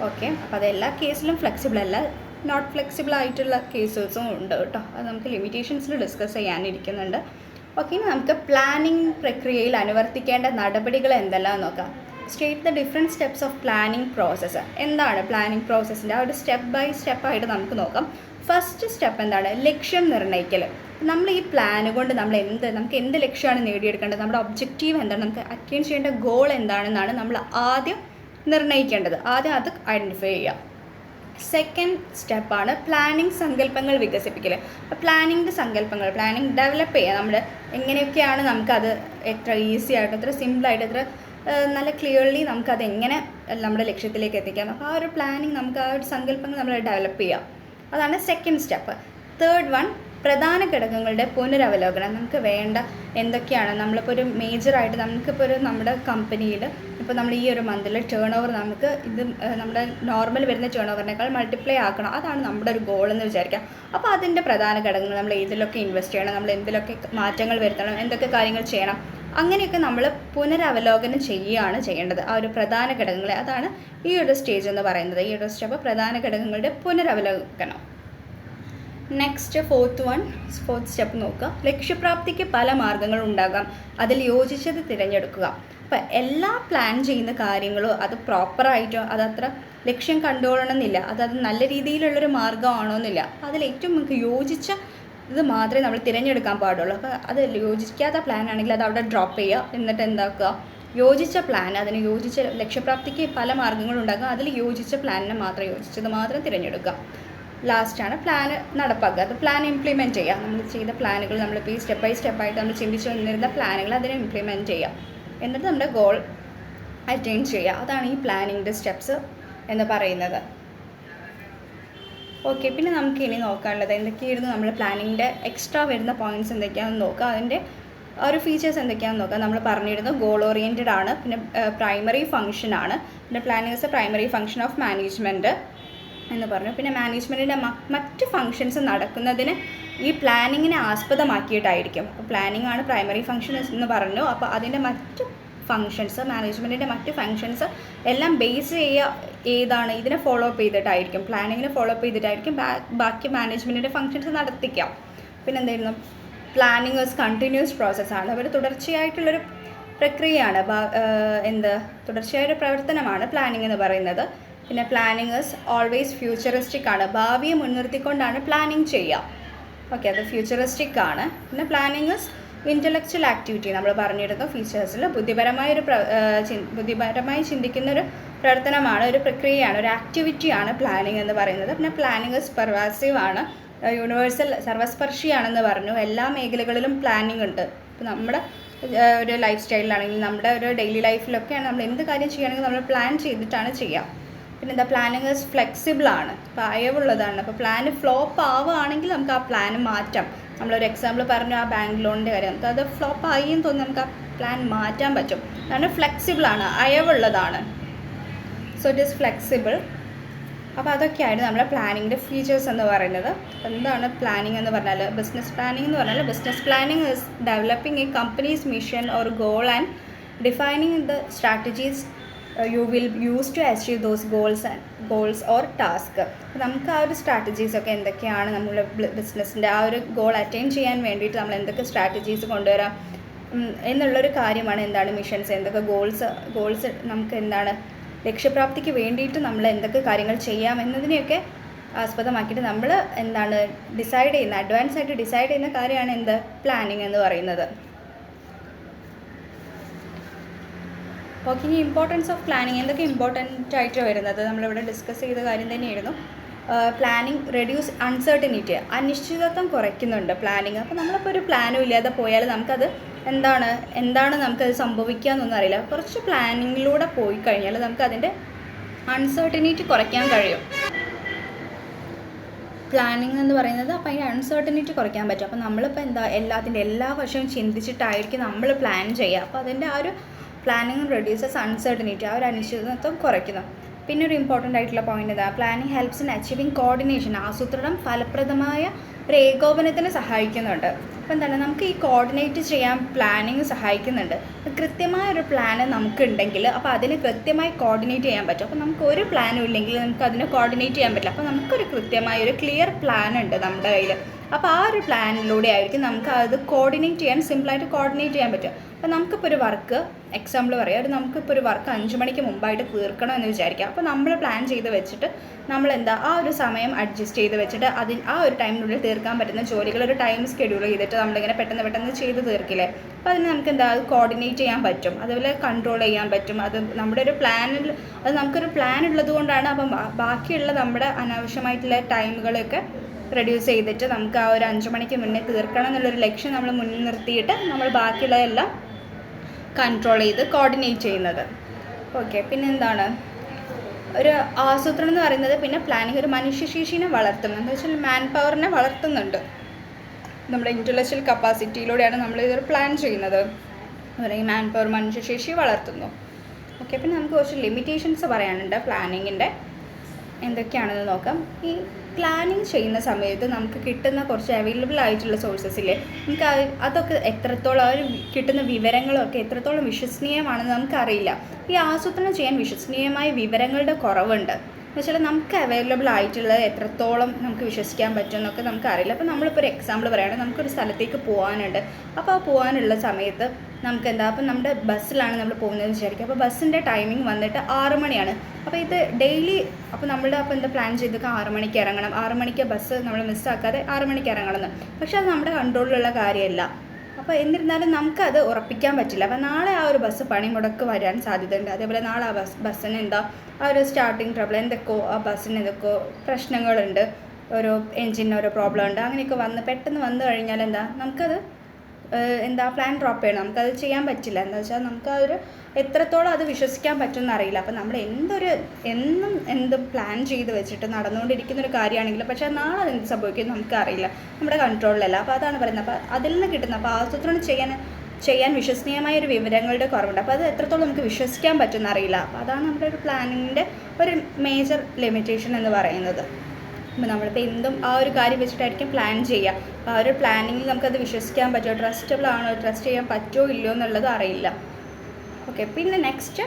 ഓക്കെ, അപ്പോൾ അത് എല്ലാ കേസിലും ഫ്ലെക്സിബിൾ അല്ല, നോട്ട് ഫ്ലെക്സിബിൾ ആയിട്ടുള്ള കേസസും ഉണ്ട് കേട്ടോ. അത് നമുക്ക് ലിമിറ്റേഷൻസിൽ ഡിസ്കസ് ചെയ്യാനിരിക്കുന്നുണ്ട്. ഓക്കെ, ഇനി നമുക്ക് പ്ലാനിങ് പ്രക്രിയയിൽ അനുവർത്തിക്കേണ്ട നടപടികൾ എന്തെല്ലാം നോക്കാം. State the different steps of planning process. എന്താണ് പ്ലാനിങ് പ്രോസസ്സിൻ്റെ ആ ഒരു സ്റ്റെപ്പ് ബൈ സ്റ്റെപ്പായിട്ട് നമുക്ക് നോക്കാം. ഫസ്റ്റ് സ്റ്റെപ്പ് എന്താണ്, ലക്ഷ്യം നിർണ്ണയിക്കൽ. നമ്മൾ ഈ പ്ലാന് കൊണ്ട് നമുക്ക് എന്ത് ലക്ഷ്യമാണ് നേടിയെടുക്കേണ്ടത്, നമ്മുടെ ഒബ്ജക്റ്റീവ് എന്താണ്, നമുക്ക് അറ്റൈൻ ചെയ്യേണ്ട ഗോൾ എന്താണെന്നാണ് നമ്മൾ ആദ്യം നിർണ്ണയിക്കേണ്ടത്. ആദ്യം അത് ഐഡൻറ്റിഫൈ ചെയ്യുക. സെക്കൻഡ് സ്റ്റെപ്പാണ് പ്ലാനിങ് സങ്കല്പങ്ങൾ വികസിപ്പിക്കൽ. പ്ലാനിങ് ഡെവലപ്പ് ചെയ്യുക. നമ്മൾ എങ്ങനെയൊക്കെയാണ് നമുക്കത് എത്ര ഈസി ആയിട്ട്, എത്ര സിമ്പിളായിട്ട്, എത്ര നല്ല ക്ലിയർലി നമുക്കത് എങ്ങനെ നമ്മുടെ ലക്ഷ്യത്തിലേക്ക് എത്തിക്കാം. അപ്പോൾ ആ ഒരു പ്ലാനിങ് നമുക്ക് ആ ഒരു സങ്കല്പങ്ങൾ നമ്മൾ ഡെവലപ്പ് ചെയ്യുക. അതാണ് സെക്കൻഡ് സ്റ്റെപ്പ്. തേർഡ് വൺ, പ്രധാന ഘടകങ്ങളുടെ പുനരവലോകനം. നമുക്ക് വേണ്ട എന്തൊക്കെയാണ്, നമ്മളിപ്പോൾ ഒരു മേജറായിട്ട് നമ്മുടെ കമ്പനിയിൽ ഇപ്പോൾ നമ്മൾ ഈ ഒരു മന്തിൽ ടേൺ ഓവർ നമുക്ക് നമ്മുടെ നോർമൽ വരുന്ന ടേൺ ഓവറിനേക്കാൾ മൾട്ടിപ്ലൈ ആക്കണം, അതാണ് നമ്മുടെ ഒരു ഗോൾ എന്ന് വിചാരിക്കാം. അപ്പോൾ അതിൻ്റെ പ്രധാന ഘടകങ്ങൾ നമ്മൾ ഏതിലൊക്കെ ഇൻവെസ്റ്റ് ചെയ്യണം, നമ്മൾ എന്തിലൊക്കെ മാറ്റങ്ങൾ വരുത്തണം, എന്തൊക്കെ കാര്യങ്ങൾ ചെയ്യണം, അങ്ങനെയൊക്കെ നമ്മൾ പുനരവലോകനം ചെയ്യുകയാണ് ചെയ്യേണ്ടത്. ആ ഒരു പ്രധാന ഘടകങ്ങളെ, അതാണ് ഈ ഒരു സ്റ്റേജ് എന്ന് പറയുന്നത്. ഈ ഒരു സ്റ്റെപ്പ് പ്രധാന ഘടകങ്ങളുടെ പുനരവലോകനം. നെക്സ്റ്റ് ഫോർത്ത് സ്റ്റെപ്പ് നോക്കുക. ലക്ഷ്യപ്രാപ്തിക്ക് പല മാർഗ്ഗങ്ങളും ഉണ്ടാകാം, അതിൽ യോജിച്ചത് തിരഞ്ഞെടുക്കുക. അപ്പോൾ എല്ലാ പ്ലാൻ ചെയ്യുന്ന കാര്യങ്ങളും അത് പ്രോപ്പറായിട്ടോ അതത്ര ലക്ഷ്യം കണ്ടുകൊള്ളണമെന്നില്ല, അത് നല്ല രീതിയിലുള്ളൊരു മാർഗ്ഗമാണോ എന്നില്ല. അതിൽ ഏറ്റവും നമുക്ക് യോജിച്ച ഇത് മാത്രമേ നമ്മൾ തിരഞ്ഞെടുക്കാൻ പാടുള്ളൂ. അപ്പോൾ അത് യോജിക്കാത്ത പ്ലാൻ ആണെങ്കിൽ അത് അവിടെ ഡ്രോപ്പ് ചെയ്യുക. എന്നിട്ട് എന്താക്കുക, യോജിച്ച പ്ലാൻ, അതിന് യോജിച്ച ലക്ഷ്യപ്രാപ്തിക്ക് പല മാർഗ്ഗങ്ങളുണ്ടാകും, അതിൽ യോജിച്ചത് മാത്രം തിരഞ്ഞെടുക്കുക. ലാസ്റ്റാണ് പ്ലാൻ നടപ്പാക്കുക. അത് പ്ലാൻ ഇംപ്ലിമെൻറ്റ് ചെയ്യുക. നമ്മൾ ചെയ്ത പ്ലാനുകൾ നമ്മളിപ്പോൾ ഈ സ്റ്റെപ്പ് ബൈ സ്റ്റെപ്പായിട്ട് നമ്മൾ ചിന്തിച്ച് വന്നിരുന്ന പ്ലാനുകൾ അതിനെ ഇംപ്ലിമെൻറ്റ് ചെയ്യുക. എന്നിട്ട് നമ്മുടെ ഗോൾ അറ്റൈൻ ചെയ്യുക. അതാണ് ഈ പ്ലാനിങ്ങിൻ്റെ സ്റ്റെപ്സ് എന്ന് പറയുന്നത്. ഓക്കെ, പിന്നെ നമുക്ക് ഇനി നോക്കാനുള്ളത് എന്തൊക്കെയായിരുന്നു നമ്മൾ പ്ലാനിങ്ങിൻ്റെ എക്സ്ട്രാ വരുന്ന പോയിൻറ്റ്സ് എന്തൊക്കെയാണെന്ന് നോക്കുക. അതിൻ്റെ ഒരു ഫീച്ചേഴ്സ് എന്തൊക്കെയാണെന്ന് നോക്കാം. നമ്മൾ പറഞ്ഞിരുന്നു ഗോൾ ഓറിയൻറ്റഡ് ആണ്, പിന്നെ പ്രൈമറി ഫംഗ്ഷൻ ആണ്, പിന്നെ planning is A primary function of management. എന്ന് പറഞ്ഞു. പിന്നെ മാനേജ്മെൻറ്റിൻ്റെ മറ്റ് ഫങ്ഷൻസ് നടക്കുന്നതിന് ഈ പ്ലാനിങ്ങിനെ ആസ്പദമാക്കിയിട്ടായിരിക്കും. അപ്പോൾ പ്ലാനിങ് ആണ് പ്രൈമറി ഫങ്ഷൻ എന്ന് പറഞ്ഞു. അപ്പോൾ അതിൻ്റെ മറ്റ് ഫങ്ഷൻസ്, മാനേജ്മെൻറ്റിൻ്റെ മറ്റ് ഫങ്ഷൻസ് എല്ലാം ബേസ് ഏതാണ്, ഇതിനെ ഫോളോ അപ്പ് ചെയ്തിട്ടായിരിക്കും, പ്ലാനിങ്ങിനെ ഫോളോ അപ്പ് ചെയ്തിട്ടായിരിക്കും ബാക്കി മാനേജ്മെൻറ്റിൻ്റെ ഫങ്ഷൻസ് നടത്തിക്കാം. പിന്നെ എന്തായിരുന്നു, പ്ലാനിങ് കണ്ടിന്യൂസ് പ്രോസസ്സാണ്. അവർ തുടർച്ചയായിട്ടുള്ളൊരു പ്രക്രിയയാണ്, തുടർച്ചയായൊരു പ്രവർത്തനമാണ് പ്ലാനിങ് എന്ന് പറയുന്നത്. പിന്നെ പ്ലാനിങ് ഓൾവേസ് ഫ്യൂച്ചറിസ്റ്റിക് ആണ്, ഭാവിയെ മുൻനിർത്തിക്കൊണ്ടാണ് പ്ലാനിങ് ചെയ്യുക. ഓക്കെ, അത് ഫ്യൂച്ചറിസ്റ്റിക് ആണ്. പിന്നെ പ്ലാനിങ് ഇൻ്റലക്ച്വൽ ആക്ടിവിറ്റി നമ്മൾ പറഞ്ഞിരുന്നു. ഫീച്ചേഴ്സിൽ ബുദ്ധിപരമായി ചിന്തിക്കുന്നൊരു പ്രവർത്തനമാണ്, ഒരു പ്രക്രിയയാണ്, ഒരു ആക്ടിവിറ്റിയാണ് പ്ലാനിങ് എന്ന് പറയുന്നത്. പിന്നെ പ്ലാനിങ് പെർവാസീവ് ആണ്, യൂണിവേഴ്സൽ, സർവസ്പർശിയാണെന്ന് പറഞ്ഞു. എല്ലാ മേഖലകളിലും പ്ലാനിങ് ഉണ്ട്. ഇപ്പോൾ നമ്മുടെ ഒരു ലൈഫ് സ്റ്റൈലിലാണെങ്കിൽ, നമ്മുടെ ഒരു ഡെയിലി ലൈഫിലൊക്കെയാണ് നമ്മൾ എന്ത് കാര്യം ചെയ്യുകയാണെങ്കിൽ നമ്മൾ പ്ലാൻ ചെയ്തിട്ടാണ് ചെയ്യുക. പിന്നെ എന്താ, പ്ലാനിങ് ഫ്ലെക്സിബിളാണ്, അപ്പോൾ അയവുള്ളതാണ്. അപ്പോൾ പ്ലാന് ഫ്ലോപ്പ് ആവുകയാണെങ്കിൽ നമുക്ക് ആ പ്ലാന് മാറ്റാം. നമ്മളൊരു എക്സാമ്പിൾ പറഞ്ഞു, ആ ബാങ്ക് ലോണിൻ്റെ കാര്യം, നമുക്ക് അത് ഫ്ലോപ്പ് ആയി എന്ന് തോന്നി നമുക്ക് ആ പ്ലാൻ മാറ്റാൻ പറ്റും. അതാണ് ഫ്ലെക്സിബിളാണ്, അയവുള്ളതാണ്. So it is flexible. അപ്പോൾ അതൊക്കെയായിരുന്നു നമ്മുടെ പ്ലാനിങ്ങിൻ്റെ ഫീച്ചേഴ്സ് എന്ന് പറയുന്നത്. എന്താണ് പ്ലാനിങ് എന്ന് പറഞ്ഞാൽ, ബിസിനസ് പ്ലാനിങ് എന്ന് പറഞ്ഞാൽ, business planning is developing a company's mission or goal and defining the strategies you will use to achieve those goals or task. നമുക്ക് ആ ഒരു സ്ട്രാറ്റജീസൊക്കെ എന്തൊക്കെയാണ്, നമ്മുടെ ബിസിനസ്സിൻ്റെ ആ ഒരു ഗോൾ അറ്റൈൻ ചെയ്യാൻ വേണ്ടിയിട്ട് നമ്മൾ എന്തൊക്കെ സ്ട്രാറ്റജീസ് കൊണ്ടുവരാം എന്നുള്ളൊരു കാര്യമാണ് എന്താണ് മിഷൻസ്, എന്തൊക്കെ ഗോൾസ് നമുക്ക് എന്താണ് ലക്ഷ്യപ്രാപ്തിക്ക് വേണ്ടിയിട്ട് നമ്മൾ എന്തൊക്കെ കാര്യങ്ങൾ ചെയ്യാം എന്നതിനെയൊക്കെ ആസ്പദമാക്കിയിട്ട് നമ്മൾ എന്താണ് അഡ്വാൻസ് ആയിട്ട് ഡിസൈഡ് ചെയ്യുന്ന കാര്യമാണ് എന്ത്, പ്ലാനിങ് എന്ന് പറയുന്നത്. ഓക്കെ, ഇനി ഇമ്പോർട്ടൻസ് ഓഫ് പ്ലാനിങ്, എന്തൊക്കെ ഇമ്പോർട്ടൻ്റ് ആയിട്ട് വരുന്നത് നമ്മളിവിടെ ഡിസ്കസ് ചെയ്ത കാര്യം തന്നെയായിരുന്നു. പ്ലാനിങ് റെഡ്യൂസ് അൺസർട്ടനിറ്റി, അനിശ്ചിതത്വം കുറയ്ക്കുന്നുണ്ട് പ്ലാനിങ്. അപ്പോൾ നമ്മളിപ്പോൾ ഒരു പ്ലാനും ഇല്ലാതെ പോയാൽ നമുക്കത് എന്താണ് നമുക്കത് സംഭവിക്കുക എന്നൊന്നും അറിയില്ല. കുറച്ച് പ്ലാനിങ്ങിലൂടെ പോയി കഴിഞ്ഞാൽ നമുക്കതിൻ്റെ അൺസർട്ടനിറ്റി കുറയ്ക്കാൻ കഴിയും. പ്ലാനിങ് എന്ന് പറയുന്നത് അപ്പോൾ അതിൻ്റെ അൺസർട്ടനിറ്റി കുറയ്ക്കാൻ പറ്റും. അപ്പോൾ നമ്മളിപ്പോൾ എല്ലാ വർഷവും ചിന്തിച്ചിട്ടായിരിക്കും നമ്മൾ പ്ലാൻ ചെയ്യുക. അപ്പോൾ അതിൻ്റെ ആ ഒരു പ്ലാനിങ് റെഡ്യൂസസ് അൺസർട്ടനിറ്റി, ആ ഒരു അനിശ്ചിതത്വം കുറയ്ക്കുന്നു. പിന്നെ ഒരു ഇമ്പോർട്ടൻ്റ് ആയിട്ടുള്ള പോയിന്റ് ഇതാ, planning helps in achieving coordination, ആസൂത്രണം ഫലപ്രദമായ ഒരു ഏകോപനത്തിന് സഹായിക്കുന്നുണ്ട്. അപ്പോൾ എന്താണ്, നമുക്ക് ഈ കോർഡിനേറ്റ് ചെയ്യാൻ പ്ലാനിങ് സഹായിക്കുന്നുണ്ട്. കൃത്യമായൊരു പ്ലാന് നമുക്കുണ്ടെങ്കിൽ അപ്പോൾ അതിന് കൃത്യമായി കോർഡിനേറ്റ് ചെയ്യാൻ പറ്റും. അപ്പോൾ നമുക്ക് ഒരു പ്ലാനും ഇല്ലെങ്കിൽ നമുക്ക് അതിനെ കോർഡിനേറ്റ് ചെയ്യാൻ പറ്റില്ല. അപ്പോൾ നമുക്കൊരു കൃത്യമായൊരു ക്ലിയർ പ്ലാൻ ഉണ്ട് നമ്മുടെ കയ്യിൽ. അപ്പോൾ ആ ഒരു പ്ലാനിലൂടെ ആയിരിക്കും നമുക്ക് അത് കോർഡിനേറ്റ് ചെയ്യാൻ, സിമ്പിളായിട്ട് കോർഡിനേറ്റ് ചെയ്യാൻ പറ്റും. അപ്പോൾ നമുക്കിപ്പോൾ ഒരു വർക്ക് എക്സാമ്പിൾ പറയാം, നമുക്കിപ്പോൾ ഒരു വർക്ക് 5 മണിക്ക് മുമ്പായിട്ട് തീർക്കണം എന്ന് വിചാരിക്കാം. അപ്പോൾ നമ്മൾ പ്ലാൻ ചെയ്ത് വെച്ചിട്ട് നമ്മൾ ആ ഒരു സമയം അഡ്ജസ്റ്റ് ചെയ്ത് വെച്ചിട്ട് ആ ഒരു ടൈമിനുള്ളിൽ തീർക്കാൻ പറ്റുന്ന ജോലികൾ ഒരു ടൈം ഷെഡ്യൂൾ ചെയ്തിട്ട് നമ്മളിങ്ങനെ പെട്ടെന്ന് ചെയ്ത് തീർക്കില്ലേ. അപ്പോൾ അതിന് നമുക്ക് അത് കോർഡിനേറ്റ് ചെയ്യാൻ പറ്റും, അതുപോലെ കൺട്രോൾ ചെയ്യാൻ പറ്റും. അത് നമ്മുടെ ഒരു നമുക്കൊരു പ്ലാൻ ഉള്ളത് കൊണ്ടാണ്. അപ്പം ബാക്കിയുള്ള നമ്മുടെ അനാവശ്യമായിട്ടുള്ള ടൈമുകളൊക്കെ റെഡ്യൂസ് ചെയ്തിട്ട് നമുക്ക് ആ ഒരു 5 മണിക്ക് മുന്നേ തീർക്കണം എന്നുള്ളൊരു ലക്ഷ്യം നമ്മൾ മുന്നിൽ നിർത്തിയിട്ട് നമ്മൾ ബാക്കിയുള്ളതെല്ലാം കൺട്രോൾ ചെയ്ത് കോർഡിനേറ്റ് ചെയ്യുന്നത്. ഓക്കെ, പിന്നെ എന്താണ് ഒരു ആസൂത്രണം എന്ന് പറയുന്നത്, പിന്നെ പ്ലാനിങ് ഒരു മനുഷ്യശേഷിനെ വളർത്തുന്നു. എന്ന് വെച്ചാൽ മാൻ പവറിനെ വളർത്തുന്നുണ്ട്. നമ്മുടെ ഇൻ്റലക്ച്വൽ കപ്പാസിറ്റിയിലൂടെയാണ് നമ്മൾ ഇതൊരു പ്ലാൻ ചെയ്യുന്നത്. അല്ലെങ്കിൽ മാൻ പവർ മനുഷ്യശേഷി വളർത്തുന്നു. ഓക്കെ, പിന്നെ നമുക്ക് കുറച്ച് ലിമിറ്റേഷൻസ് പറയാനുണ്ട് പ്ലാനിങ്ങിൻ്റെ. എന്തൊക്കെയാണെന്ന് നോക്കാം. ഈ പ്ലാനിങ് ചെയ്യുന്ന സമയത്ത് നമുക്ക് കിട്ടുന്ന കുറച്ച് അവൈലബിൾ ആയിട്ടുള്ള സോഴ്സസില്ലേ, നമുക്ക് അതൊക്കെ എത്രത്തോളം കിട്ടുന്ന വിവരങ്ങളൊക്കെ എത്രത്തോളം വിശ്വസനീയമാണെന്ന് നമുക്കറിയില്ല. ഈ ആസൂത്രണം ചെയ്യാൻ വിശ്വസനീയമായ വിവരങ്ങളുടെ കുറവുണ്ട്. എന്ന് വെച്ചാൽ നമുക്ക് അവൈലബിൾ ആയിട്ടുള്ളത് എത്രത്തോളം നമുക്ക് വിശ്വസിക്കാൻ പറ്റുമെന്നൊക്കെ നമുക്കറിയില്ല. അപ്പോൾ നമ്മളിപ്പോൾ ഒരു എക്സാമ്പിൾ പറയുകയാണെങ്കിൽ നമുക്കൊരു സ്ഥലത്തേക്ക് പോകാനുണ്ട്. അപ്പോൾ ആ പോകാനുള്ള സമയത്ത് നമുക്ക് അപ്പോൾ നമ്മുടെ ബസ്സിലാണ് നമ്മൾ പോകുന്നതെന്ന് വിചാരിക്കുക. അപ്പോൾ ബസ്സിൻ്റെ ടൈമിംഗ് വന്നിട്ട് 6 മണിയാണ്. അപ്പോൾ ഇത് ഡെയിലി അപ്പോൾ പ്ലാൻ ചെയ്തൊക്കെ 6 മണിക്ക് ഇറങ്ങണം, 6 മണിക്ക് ബസ് നമ്മൾ മിസ്സാക്കാതെ 6 മണിക്ക് ഇറങ്ങണമെന്ന്. പക്ഷേ അത് നമ്മുടെ കൺട്രോളിലുള്ള കാര്യമല്ല. അപ്പോൾ എന്നിരുന്നാലും നമുക്കത് ഉറപ്പിക്കാൻ പറ്റില്ല. അപ്പോൾ നാളെ ആ ഒരു ബസ് പണിമുടക്ക് വരാൻ സാധ്യതയുണ്ട്. അതേപോലെ നാളെ ആ ബസ്സിന് ആ ഒരു സ്റ്റാർട്ടിങ് ട്രബിൾ എന്തൊക്കെയോ, ആ ബസ്സിന് എന്തൊക്കെയോ പ്രശ്നങ്ങളുണ്ട്, ഓരോ എൻജിന് ഓരോ പ്രോബ്ലം ഉണ്ട്. അങ്ങനെയൊക്കെ പെട്ടെന്ന് വന്നു കഴിഞ്ഞാൽ നമുക്കത് പ്ലാൻ ഡ്രോപ്പ് ചെയ്യണം, നമുക്കത് ചെയ്യാൻ പറ്റില്ല. എന്താ വെച്ചാൽ നമുക്ക് ആ ഒരു എത്രത്തോളം അത് വിശ്വസിക്കാൻ പറ്റുമെന്ന് അറിയില്ല. അപ്പോൾ നമ്മൾ എന്തും പ്ലാൻ ചെയ്ത് വെച്ചിട്ട് നടന്നുകൊണ്ടിരിക്കുന്നൊരു കാര്യമാണെങ്കിലും പക്ഷേ നാളെ അതെന്ത് സംഭവിക്കും നമുക്കറിയില്ല, നമ്മുടെ കൺട്രോളിലല്ല. അപ്പോൾ അതാണ് പറയുന്നത്. അപ്പോൾ അതിൽ നിന്ന് കിട്ടുന്ന, അപ്പോൾ ആസൂത്രണം ചെയ്യാൻ ചെയ്യാൻ വിശ്വസനീയമായ ഒരു വിവരങ്ങളുടെ കുറവുണ്ട്. അപ്പോൾ അത് എത്രത്തോളം നമുക്ക് വിശ്വസിക്കാൻ പറ്റുമെന്ന് അറിയില്ല. അപ്പോൾ അതാണ് നമ്മുടെ ഒരു പ്ലാനിങ്ങിൻ്റെ ഒരു മേജർ ലിമിറ്റേഷൻ എന്ന് പറയുന്നത്. അപ്പോൾ നമ്മളിപ്പോൾ എന്തും ആ ഒരു കാര്യം വെച്ചിട്ടായിരിക്കും പ്ലാൻ ചെയ്യുക. അപ്പോൾ ആ ഒരു പ്ലാനിങ്ങിൽ നമുക്കത് വിശ്വസിക്കാൻ പറ്റുമോ, ട്രസ്റ്റബിൾ ആണോ, ട്രസ്റ്റ് ചെയ്യാൻ പറ്റുമോ ഇല്ലയോ എന്നുള്ളത് അറിയില്ല. ഓക്കെ, പിന്നെ നെക്സ്റ്റ്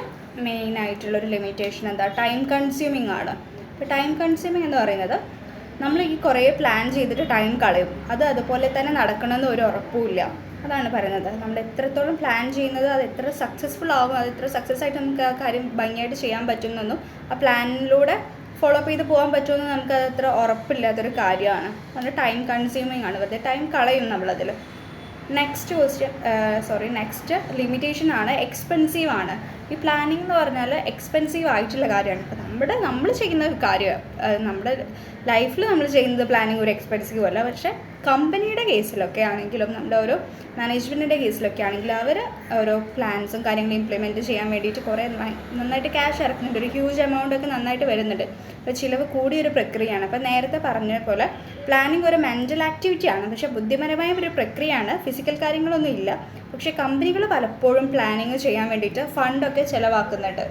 മെയിനായിട്ടുള്ളൊരു ലിമിറ്റേഷൻ എന്താ, ടൈം കൺസ്യൂമിങ് ആണ്. ഇപ്പോൾ ടൈം കൺസ്യൂമിങ് എന്ന് പറയുന്നത് നമ്മൾ ഈ കുറേ പ്ലാൻ ചെയ്തിട്ട് ടൈം കളയും, അത് അതുപോലെ തന്നെ നടക്കണമെന്ന് ഒരു ഉറപ്പുമില്ല. അതാണ് പറയുന്നത്. നമ്മൾ എത്രത്തോളം പ്ലാൻ ചെയ്യുന്നത് അത് എത്ര സക്സസ്ഫുൾ ആകും, അത് എത്ര സക്സസ് ആയിട്ട് നമുക്ക് ആ കാര്യം ഭംഗിയായിട്ട് ചെയ്യാൻ പറ്റുമെന്നൊന്നും ആ പ്ലാനിലൂടെ ഫോളോ അപ്പ് ചെയ്ത് പോകാൻ പറ്റുമെന്ന് നമുക്ക് അത് അത്ര ഉറപ്പില്ലാത്തൊരു കാര്യമാണ്. അത് ടൈം കൺസ്യൂമിങ് ആണ്, വെറുതെ ടൈം കളയും നമ്മളതിൽ. നെക്സ്റ്റ് ലിമിറ്റേഷൻ ആണ് എക്സ്പെൻസീവ് ആണ്. ഈ പ്ലാനിങ് എന്ന് പറഞ്ഞാൽ എക്സ്പെൻസീവ് ആയിട്ടുള്ള കാര്യമാണ്. അപ്പോൾ നമ്മൾ ചെയ്യുന്ന ഒരു കാര്യം, നമ്മുടെ ലൈഫിൽ നമ്മൾ ചെയ്യുന്നത് പ്ലാനിങ് ഒരു എക്സ്പെൻസീവ് അല്ല. പക്ഷേ കമ്പനിയുടെ കേസിലൊക്കെ ആണെങ്കിലും നമ്മുടെ ഓരോ മാനേജ്മെൻറ്റിൻ്റെ കേസിലൊക്കെ ആണെങ്കിലും അവർ ഓരോ പ്ലാൻസും കാര്യങ്ങളും ഇംപ്ലിമെൻറ്റ് ചെയ്യാൻ വേണ്ടിയിട്ട് കുറേ നന്നായിട്ട് ക്യാഷ് ഇറക്കുന്നുണ്ട്. ഒരു ഹ്യൂജ് എമൗണ്ട് ഒക്കെ നന്നായിട്ട് വരുന്നുണ്ട്. അപ്പോൾ ചിലവ് കൂടിയൊരു പ്രക്രിയയാണ്. അപ്പോൾ നേരത്തെ പറഞ്ഞ പോലെ പ്ലാനിങ് ഒരു മെൻ്റൽ ആക്ടിവിറ്റിയാണ്, പക്ഷേ ബുദ്ധിപരമായ ഒരു പ്രക്രിയയാണ്. ഫിസിക്കൽ കാര്യങ്ങളൊന്നും ഇല്ല. പക്ഷേ കമ്പനികൾ പലപ്പോഴും പ്ലാനിങ് ചെയ്യാൻ വേണ്ടിയിട്ട് ഫണ്ടൊക്കെ ചിലവാക്കുന്നുണ്ട്.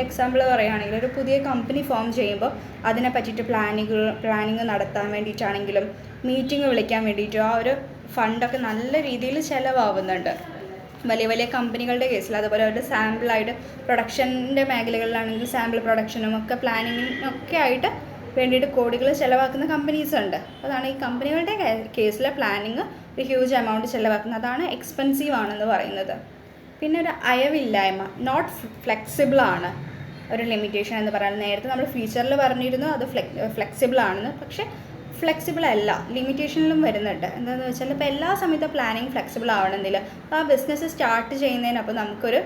എക്സാമ്പിൾ പറയുകയാണെങ്കിൽ ഒരു പുതിയ കമ്പനി ഫോം ചെയ്യുമ്പോൾ അതിനെ പറ്റിയിട്ട് പ്ലാനിങ് നടത്താൻ വേണ്ടിയിട്ടാണെങ്കിലും മീറ്റിംഗ് വിളിക്കാൻ വേണ്ടിയിട്ടും ആ ഒരു ഫണ്ടൊക്കെ നല്ല രീതിയിൽ ചിലവാകുന്നുണ്ട് വലിയ വലിയ കമ്പനികളുടെ കേസിൽ. അതുപോലെ അവരുടെ സാമ്പിളായിട്ട് പ്രൊഡക്ഷൻ്റെ മേഖലകളിലാണെങ്കിൽ സാമ്പിൾ പ്രൊഡക്ഷനും ഒക്കെ പ്ലാനിങ്ങിനും ഒക്കെ ആയിട്ട് വേണ്ടിയിട്ട് കോടികൾ ചിലവാക്കുന്ന കമ്പനീസ് ഉണ്ട്. അതാണ് ഈ കമ്പനികളുടെ കേസിലെ പ്ലാനിങ് ഒരു ഹ്യൂജ് എമൗണ്ട് ചിലവാക്കുന്നത്. അതാണ് എക്സ്പെൻസീവ് ആണെന്ന് പറയുന്നത്. പിന്നെ ഒരു അയവില്ലായ്മ, നോട്ട് ഫ്ലെക്സിബിൾ ആണ് ഒരു ലിമിറ്റേഷൻ എന്ന് പറയുന്നത്. നേരത്തെ നമ്മൾ ഫീച്ചറിൽ പറഞ്ഞിരുന്നു അത് ഫ്ലെക്സിബിൾ ആണെന്ന്, പക്ഷേ ഫ്ലെക്സിബിൾ അല്ല, ലിമിറ്റേഷനിലും വരുന്നുണ്ട്. എന്താണെന്ന് വെച്ചാൽ ഇപ്പോൾ എല്ലാ സമയത്തും പ്ലാനിങ് ഫ്ലെക്സിബിൾ ആവണമെന്നില്ല. അപ്പോൾ ആ ബിസിനസ് സ്റ്റാർട്ട് ചെയ്യുന്നതിന് അപ്പോൾ നമുക്കൊരു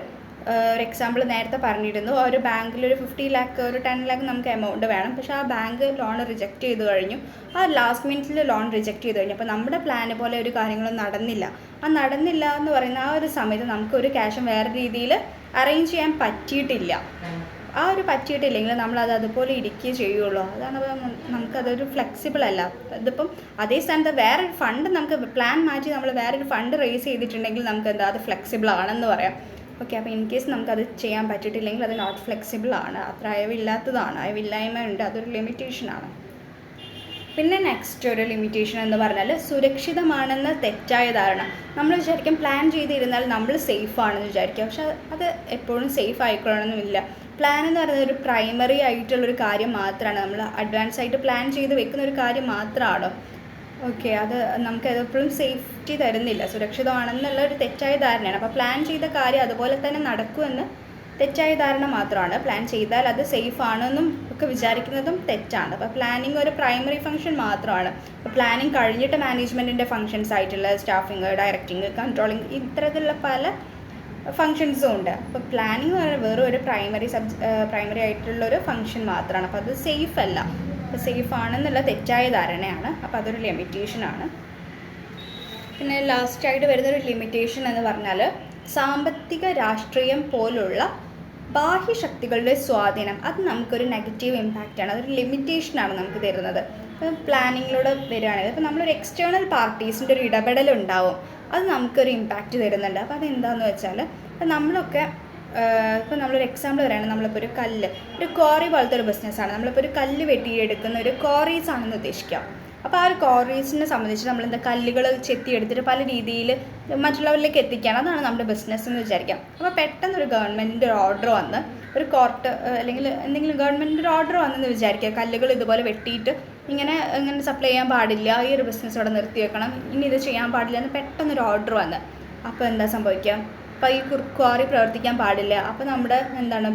എക്സാമ്പിൾ നേരത്തെ പറഞ്ഞിരുന്നു, ഒരു ബാങ്കിൽ ഒരു 50 lakh ഒരു 10 lakh നമുക്ക് എമൗണ്ട് വേണം. പക്ഷേ ആ ബാങ്ക് ലോൺ റിജക്റ്റ് ചെയ്ത് കഴിഞ്ഞു, ആ ലാസ്റ്റ് മിനിറ്റിൽ ലോൺ റിജക്റ്റ് ചെയ്ത് കഴിഞ്ഞു. അപ്പോൾ നമ്മുടെ പ്ലാന് പോലെ ഒരു കാര്യങ്ങളും നടന്നില്ല. ആ നടന്നില്ല എന്ന് പറയുന്ന ആ ഒരു സമയത്ത് നമുക്കൊരു ക്യാഷും വേറെ രീതിയിൽ അറേഞ്ച് ചെയ്യാൻ പറ്റിയിട്ടില്ല. ആ ഒരു പറ്റിയിട്ടില്ലെങ്കിൽ നമ്മളത് അതുപോലെ ഇരിക്കുകയേ ചെയ്യുള്ളൂ. അതാണ് നമുക്കതൊരു ഫ്ലെക്സിബിൾ അല്ല. ഇതിപ്പം അതേ സ്ഥാനത്ത് വേറൊരു ഫണ്ട് നമുക്ക് പ്ലാൻ മാറ്റി നമ്മൾ വേറൊരു ഫണ്ട് റേസ് ചെയ്തിട്ടുണ്ടെങ്കിൽ നമുക്ക് എന്താ അത് ഫ്ലെക്സിബിൾ ആണെന്ന് പറയാം. ഓക്കെ, അപ്പോൾ ഇൻ കേസ് നമുക്കത് ചെയ്യാൻ പറ്റിയിട്ടില്ലെങ്കിൽ അത് നോട്ട് ഫ്ലെക്സിബിൾ ആണ്, അത്ര അയവില്ലാത്തതാണ്, അയവില്ലായ്മ ഉണ്ട്, അതൊരു ലിമിറ്റേഷനാണ്. പിന്നെ നെക്സ്റ്റ് ഒരു ലിമിറ്റേഷൻ എന്ന് പറഞ്ഞാൽ സുരക്ഷിതമാണെന്ന് തെറ്റായ ധാരണ. നമ്മൾ വിചാരിക്കും പ്ലാൻ ചെയ്തിരുന്നാൽ നമ്മൾ സേഫ് ആണെന്ന് വിചാരിക്കുക, പക്ഷെ അത് എപ്പോഴും സേഫ് ആയിക്കൊള്ളണമെന്നില്ല. പ്ലാൻ എന്ന് പറയുന്നത് ഒരു പ്രൈമറി ആയിട്ടുള്ളൊരു കാര്യം മാത്രമാണ്, നമ്മൾ അഡ്വാൻസ് ആയിട്ട് പ്ലാൻ ചെയ്ത് വെക്കുന്ന ഒരു കാര്യം മാത്രമാണ്. ഓക്കെ, അത് നമുക്ക് എപ്പോഴും സേഫ്റ്റി തരുന്നില്ല, സുരക്ഷിതമാണെന്നുള്ള ഒരു തെറ്റായ ധാരണയാണ്. അപ്പോൾ പ്ലാൻ ചെയ്ത കാര്യം അതുപോലെ തന്നെ നടക്കുമെന്ന് തെറ്റായ ധാരണ മാത്രമാണ്. പ്ലാൻ ചെയ്താൽ അത് സേഫ് ആണെന്നും ഒക്കെ വിചാരിക്കുന്നതും തെറ്റാണ്. അപ്പോൾ പ്ലാനിങ് ഒരു പ്രൈമറി ഫംഗ്ഷൻ മാത്രമാണ്. അപ്പോൾ പ്ലാനിങ് കഴിഞ്ഞിട്ട് മാനേജ്മെൻറ്റിൻ്റെ ഫംഗ്ഷൻസ് ആയിട്ടുള്ള സ്റ്റാഫിങ്, ഡയറക്റ്റിങ്, കൺട്രോളിങ്, ഇത്തരത്തിലുള്ള പല ഫങ്ഷൻസും ഉണ്ട്. അപ്പോൾ പ്ലാനിങ് വെറും ഒരു പ്രൈമറി ആയിട്ടുള്ളൊരു ഫങ്ഷൻ മാത്രമാണ്. അപ്പോൾ അത് സേഫ് അല്ല, അപ്പോൾ സേഫ് ആണെന്നുള്ള തെറ്റായ ധാരണയാണ്. അപ്പോൾ അതൊരു ലിമിറ്റേഷനാണ്. പിന്നെ ലാസ്റ്റായിട്ട് വരുന്നൊരു ലിമിറ്റേഷൻ എന്ന് പറഞ്ഞാൽ സാമ്പത്തിക രാഷ്ട്രീയം പോലുള്ള ബാഹ്യശക്തികളുടെ സ്വാധീനം. അത് നമുക്കൊരു നെഗറ്റീവ് ഇമ്പാക്റ്റാണ്, അതൊരു ലിമിറ്റേഷനാണ് നമുക്ക് തരുന്നത്. ഇപ്പം പ്ലാനിങ്ങിലൂടെ വരികയാണെങ്കിൽ ഇപ്പോൾ നമ്മളൊരു എക്സ്റ്റേണൽ പാർട്ടീസിൻ്റെ ഒരു ഇടപെടലുണ്ടാവും, അത് നമുക്കൊരു ഇമ്പാക്റ്റ് തരുന്നുണ്ട്. അപ്പോൾ അതെന്താണെന്ന് വെച്ചാൽ ഇപ്പം നമ്മളൊക്കെ ഇപ്പോൾ നമ്മളൊരു എക്സാമ്പിൾ പറയുകയാണെങ്കിൽ നമ്മളിപ്പോൾ ഒരു ക്വാറി പോലത്തെ ഒരു ബിസിനസ്സാണ്. നമ്മളിപ്പോൾ ഒരു കല്ല് വെട്ടിയെടുക്കുന്ന ഒരു ക്വാറീസ് ആണെന്ന് ഉദ്ദേശിക്കാം. അപ്പോൾ ആ ഒരു ക്വാറീസിനെ സംബന്ധിച്ച് നമ്മളെന്താ കല്ലുകൾ ചെത്തിയെടുത്തിട്ട് പല രീതിയിൽ മറ്റുള്ളവരിലേക്ക് എത്തിക്കുകയാണ്, അതാണ് നമ്മുടെ ബിസിനസ് എന്ന് വിചാരിക്കാം. അപ്പോൾ പെട്ടെന്നൊരു ഗവൺമെൻറ്റിൻ്റെ ഒരു ഓർഡർ വന്ന് ഒരു കോർട്ട് അല്ലെങ്കിൽ എന്തെങ്കിലും ഗവൺമെൻറ്റിൻ്റെ ഒരു ഓർഡർ വന്നെന്ന് വിചാരിക്കുക, കല്ലുകൾ ഇതുപോലെ വെട്ടിയിട്ട് ഇങ്ങനെ സപ്ലൈ ചെയ്യാൻ പാടില്ല, ഈ ഒരു ബിസിനസ് ഇവിടെ നിർത്തി വെക്കണം, ഇനി ഇത് ചെയ്യാൻ പാടില്ല എന്ന് പെട്ടെന്നൊരു ഓർഡർ വന്ന് അപ്പോൾ എന്താ സംഭവിക്കുക? അപ്പോൾ ഈ ക്വാറി പ്രവർത്തിക്കാൻ പാടില്ല. അപ്പോൾ നമ്മുടെ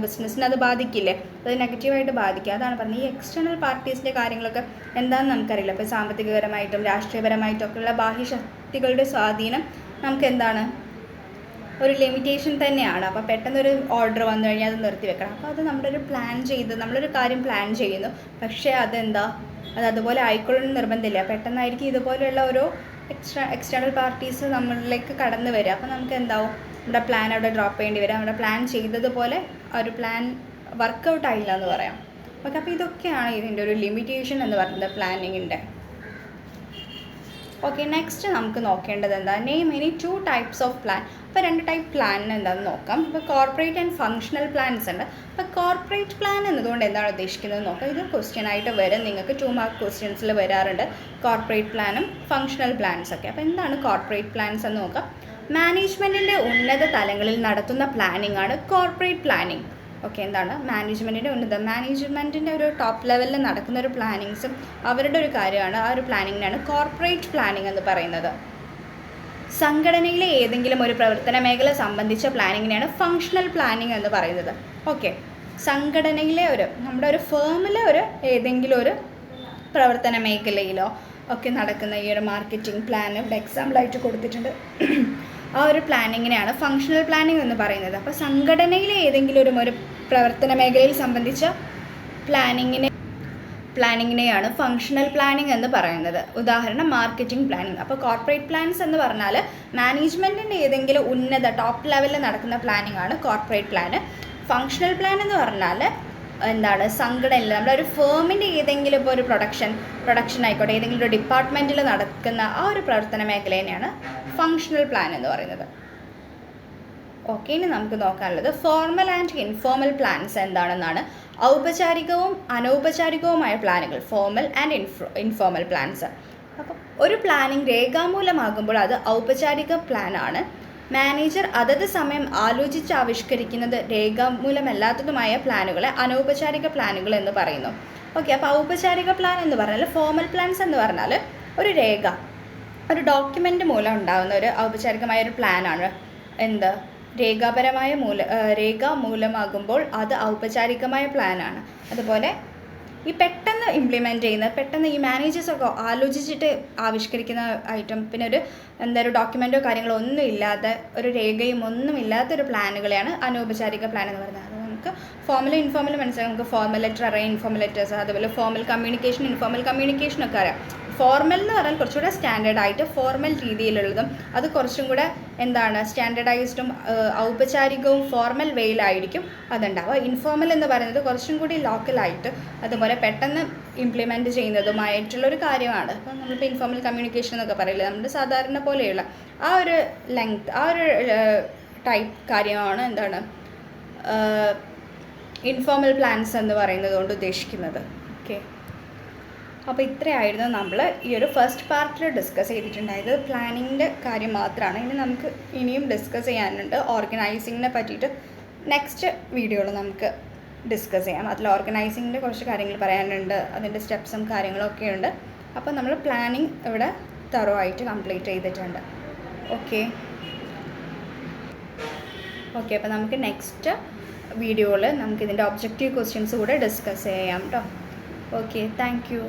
ബിസിനസ്സിനെ അത് ബാധിക്കില്ലേ? അത് നെഗറ്റീവായിട്ട് ബാധിക്കുക. അതാണ് പറഞ്ഞത്, ഈ എക്സ്റ്റേണൽ പാർട്ടീസിൻ്റെ കാര്യങ്ങളൊക്കെ എന്താണെന്ന് നമുക്കറിയില്ല. ഇപ്പോൾ സാമ്പത്തികപരമായിട്ടും രാഷ്ട്രീയപരമായിട്ടും ഒക്കെയുള്ള ബാഹ്യശക്തികളുടെ സ്വാധീനം നമുക്ക് ഒരു ലിമിറ്റേഷൻ തന്നെയാണ്. അപ്പോൾ പെട്ടെന്നൊരു ഓർഡർ വന്നു കഴിഞ്ഞാൽ അത് നിർത്തി വെക്കണം. അപ്പോൾ അത് നമ്മളൊരു കാര്യം പ്ലാൻ ചെയ്യുന്നു, പക്ഷേ അത് അതുപോലെ ആയിക്കൊള്ളണമെന്ന് നിർബന്ധമില്ല. പെട്ടെന്നായിരിക്കും ഇതുപോലെയുള്ള ഓരോ എക്സ്റ്റേണൽ പാർട്ടീസ് നമ്മളിലേക്ക് കടന്നു വരിക. അപ്പോൾ നമുക്ക് നമ്മുടെ പ്ലാൻ അവിടെ ഡ്രോപ്പ് ചെയ്യേണ്ടി വരും. നമ്മുടെ പ്ലാൻ ചെയ്തതുപോലെ ഒരു പ്ലാൻ വർക്കൗട്ട് ആയില്ല എന്ന് പറയാം. ഓക്കെ, അപ്പോൾ ഇതൊക്കെയാണ് ഇതിൻ്റെ ഒരു ലിമിറ്റേഷൻ എന്ന് പറയുന്നത് പ്ലാനിങ്ങിൻ്റെ. ഓക്കെ, നെക്സ്റ്റ് നമുക്ക് നോക്കേണ്ടത് name any 2 types of plan. അപ്പോൾ 2 ടൈപ്പ് പ്ലാൻ എന്താണെന്ന് നോക്കാം. ഇപ്പോൾ കോർപ്പറേറ്റ് ആൻഡ് ഫങ്ഷണൽ പ്ലാൻസ് ഉണ്ട്. അപ്പോൾ കോർപ്പറേറ്റ് പ്ലാൻ എന്നതുകൊണ്ട് എന്താണ് ഉദ്ദേശിക്കുന്നത് നോക്കാം. ഇത് ക്വസ്റ്റ്യൻ ആയിട്ട് വരും, നിങ്ങൾക്ക് 2 മാർക്ക് ക്വസ്റ്റ്യൻസിൽ വരാറുണ്ട് കോർപ്പറേറ്റ് പ്ലാനും ഫങ്ഷണൽ പ്ലാൻസ് ഒക്കെ. അപ്പോൾ എന്താണ് കോർപ്പറേറ്റ് പ്ലാൻസ് എന്ന് നോക്കാം. മാനേജ്മെൻറ്റിൻ്റെ ഉന്നത തലങ്ങളിൽ നടത്തുന്ന പ്ലാനിംഗ് ആണ് കോർപ്പറേറ്റ് പ്ലാനിങ്. ഓക്കെ, എന്താണ് മാനേജ്മെൻറ്റിൻ്റെ ഒരു ടോപ്പ് ലെവലിൽ നടക്കുന്ന ഒരു പ്ലാനിങ്സും അവരുടെ ഒരു കാര്യമാണ്. ആ ഒരു പ്ലാനിങ്ങിനാണ് കോർപ്പറേറ്റ് പ്ലാനിങ് എന്ന് പറയുന്നത്. സംഘടനയിലെ ഏതെങ്കിലും ഒരു പ്രവർത്തന മേഖല സംബന്ധിച്ച പ്ലാനിങ്ങിനെയാണ് ഫങ്ഷണൽ പ്ലാനിങ് എന്ന് പറയുന്നത്. ഓക്കെ, സംഘടനയിലെ നമ്മുടെ ഒരു ഫേമിലെ ഏതെങ്കിലും ഒരു പ്രവർത്തന മേഖലയിലോ ഒക്കെ നടക്കുന്ന ഈ ഒരു മാർക്കറ്റിംഗ് പ്ലാൻ ഇവിടെ എക്സാമ്പിളായിട്ട് കൊടുത്തിട്ടുണ്ട്. ആ ഒരു പ്ലാനിങ്ങിനെയാണ് ഫങ്ഷണൽ പ്ലാനിങ് എന്ന് പറയുന്നത്. അപ്പോൾ സംഘടനയിലെ ഏതെങ്കിലും ഒരു പ്രവർത്തന മേഖലയിൽ സംബന്ധിച്ച പ്ലാനിങ്ങിനെയാണ് ഫങ്ഷണൽ പ്ലാനിങ് എന്ന് പറയുന്നത്. ഉദാഹരണം മാർക്കറ്റിംഗ് പ്ലാനിങ്. അപ്പോൾ കോർപ്പറേറ്റ് പ്ലാൻസ് എന്ന് പറഞ്ഞാൽ മാനേജ്മെൻറ്റിൻ്റെ ഏതെങ്കിലും ഉന്നത ടോപ്പ് ലെവലിൽ നടക്കുന്ന പ്ലാനിങ് ആണ് കോർപ്പറേറ്റ് പ്ലാൻ. ഫങ്ഷണൽ പ്ലാൻ എന്ന് പറഞ്ഞാൽ എന്താണ്, സംഘടനയിൽ നമ്മുടെ ഒരു ഫേമിൻ്റെ ഏതെങ്കിലും ഇപ്പോൾ ഒരു പ്രൊഡക്ഷൻ ആയിക്കോട്ടെ, ഏതെങ്കിലും ഒരു ഡിപ്പാർട്ട്മെൻറ്റിൽ നടക്കുന്ന ആ ഒരു പ്രവർത്തന മേഖലയെയാണ് ഫങ്ഷണൽ പ്ലാൻ എന്ന് പറയുന്നത്. ഓക്കെ, ഇനി നമുക്ക് നോക്കാനുള്ളത് ഫോർമൽ ആൻഡ് ഇൻഫോർമൽ പ്ലാൻസ് എന്താണെന്നാണ്. ഔപചാരികവും അനൗപചാരികവുമായ പ്ലാനുകൾ, ഫോർമൽ ആൻഡ് ഇൻഫോർമൽ പ്ലാൻസ്. അപ്പം ഒരു പ്ലാനിങ് രേഖാമൂലമാകുമ്പോൾ അത് ഔപചാരിക പ്ലാനാണ്. മാനേജർ അതത് സമയം ആലോചിച്ച് ആവിഷ്കരിക്കുന്നത് രേഖാമൂലമല്ലാത്തതുമായ പ്ലാനുകളെ അനൗപചാരിക പ്ലാനുകൾ എന്ന് പറയുന്നു. ഓക്കെ, അപ്പോൾ ഔപചാരിക പ്ലാൻ എന്ന് പറഞ്ഞാൽ, ഫോർമൽ പ്ലാൻസ് എന്ന് പറഞ്ഞാൽ ഒരു ഡോക്യുമെൻ്റ് മൂലം ഉണ്ടാകുന്ന ഒരു ഔപചാരികമായ ഒരു പ്ലാനാണ്. രേഖാമൂലമാകുമ്പോൾ അത് ഔപചാരികമായ പ്ലാനാണ്. അതുപോലെ ഈ പെട്ടെന്ന് ഇംപ്ലിമെൻറ്റ് ചെയ്യുന്ന, പെട്ടെന്ന് ഈ മാനേജേഴ്സൊക്കെ ആലോചിച്ചിട്ട് ആവിഷ്കരിക്കുന്ന ഐറ്റം, പിന്നെ ഒരു ഡോക്യുമെൻറ്റോ കാര്യങ്ങളോ ഒന്നും ഇല്ലാത്ത, ഒരു രേഖയും ഒന്നും ഇല്ലാത്തൊരു പ്ലാനുകളെയാണ് അനൗപചാരിക പ്ലാൻ എന്ന് പറയുന്നത്. അത് നമുക്ക് ഫോർമൽ ഇൻഫോർമൽ മനസ്സിലാക്കാം. നമുക്ക് ഫോർമൽ ലെറ്റർ അറിയാം, ഇൻഫോർമൽ ലെറ്റേഴ്സ്, അതുപോലെ ഫോർമൽ കമ്മ്യൂണിക്കേഷൻ, ഇൻഫോർമൽ കമ്മ്യൂണിക്കേഷനൊക്കെ അറിയാം. ഫോർമൽ എന്ന് പറഞ്ഞാൽ കുറച്ചുകൂടെ സ്റ്റാൻഡേർഡായിട്ട് ഫോർമൽ രീതിയിലുള്ളതും, അത് കുറച്ചും കൂടെ സ്റ്റാൻഡേർഡൈസ്ഡും ഔപചാരികവും ഫോർമൽ വേയിലായിരിക്കും അതുണ്ടാവുക. ഇൻഫോർമൽ എന്ന് പറയുന്നത് കുറച്ചും കൂടി ലോക്കലായിട്ട്, അതുപോലെ പെട്ടെന്ന് ഇംപ്ലിമെൻറ്റ് ചെയ്യുന്നതുമായിട്ടുള്ളൊരു കാര്യമാണ്. അപ്പോൾ നമ്മളിപ്പോൾ ഇൻഫോർമൽ കമ്മ്യൂണിക്കേഷൻ എന്നൊക്കെ പറയില്ലേ, നമ്മുടെ സാധാരണ പോലെയുള്ള ആ ഒരു ലെങ്ത്, ആ ഒരു ടൈപ്പ് കാര്യമാണ് ഇൻഫോർമൽ പ്ലാൻസ് എന്ന് പറയുന്നത് കൊണ്ട് ഉദ്ദേശിക്കുന്നത്. ഓക്കെ, അപ്പോൾ ഇത്രയായിരുന്നു നമ്മൾ ഈ ഒരു ഫസ്റ്റ് പാർട്ടിൽ ഡിസ്കസ് ചെയ്തിട്ടുണ്ടായത്. പ്ലാനിങ്ങിൻ്റെ കാര്യം മാത്രമാണ്. ഇനി നമുക്ക് ഇനിയും ഡിസ്കസ് ചെയ്യാനുണ്ട്. ഓർഗനൈസിങ്ങിനെ പറ്റിയിട്ട് നെക്സ്റ്റ് വീഡിയോയിൽ നമുക്ക് ഡിസ്കസ് ചെയ്യാം. അതിൽ ഓർഗനൈസിങ്ങിൻ്റെ കുറച്ച് കാര്യങ്ങൾ പറയാനുണ്ട്, അതിൻ്റെ സ്റ്റെപ്സും കാര്യങ്ങളൊക്കെ ഉണ്ട്. അപ്പോൾ നമ്മൾ പ്ലാനിങ് ഇവിടെ തറോ ആയിട്ട് കംപ്ലീറ്റ് ചെയ്തിട്ടുണ്ട്. ഓക്കെ, അപ്പോൾ നമുക്ക് നെക്സ്റ്റ് വീഡിയോയിൽ നമുക്ക് ഇതിൻ്റെ ഒബ്ജക്റ്റീവ് ക്വസ്റ്റ്യൻസ് കൂടെ ഡിസ്കസ് ചെയ്യാം കേട്ടോ. Okay, thank you.